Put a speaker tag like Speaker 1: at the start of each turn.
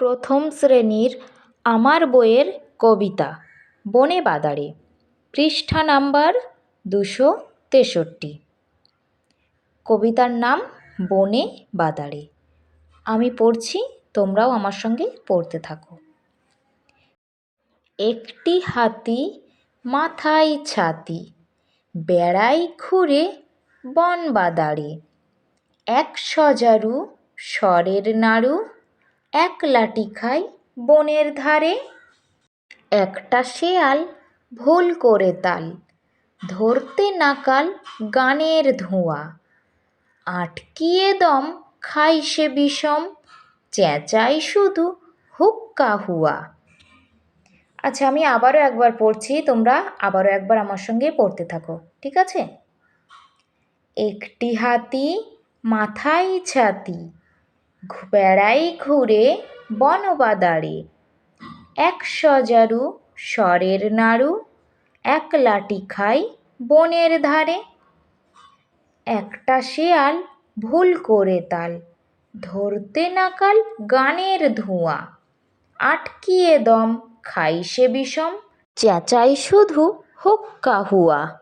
Speaker 1: প্রথম শ্রেণীর আমার বইয়ের কবিতা বনে বাদারে, পৃষ্ঠা নাম্বার 263। কবিতার নাম বনে বাদারে। আমি পড়ছি, তোমরাও আমার সঙ্গে পড়তে থাকো। একটি হাতি মাথায় ছাতি, বেড়ায় ঘুরে বন বাদারে। এক সজারু স্বরের নাড়ু, এক লাঠি খায় বনের ধারে। একটা শেয়াল ভুল করে তাল, ধরতে নাকাল গানের ধোঁয়া। আটকিয়ে দম খায় সে বিষম, চেঁচায় শুধু হুক্কা হুয়া। আচ্ছা, আমি আবারও একবার পড়ছি, তোমরা আবারও একবার আমার সঙ্গে পড়তে থাকো, ঠিক আছে? একটি হাতি মাথায় ছাতি, বেড়ায় ঘুরে বন বাদারে। এক সজারু স্বরের নাড়ু, এক লাঠি খায় বনের ধারে। একটা শেয়াল ভুল করে তাল, ধরতে নাকাল গানের ধোঁয়া। আটকিয়ে দম খায় সে বিষম, চেঁচায় শুধু হুক্কা হুয়া।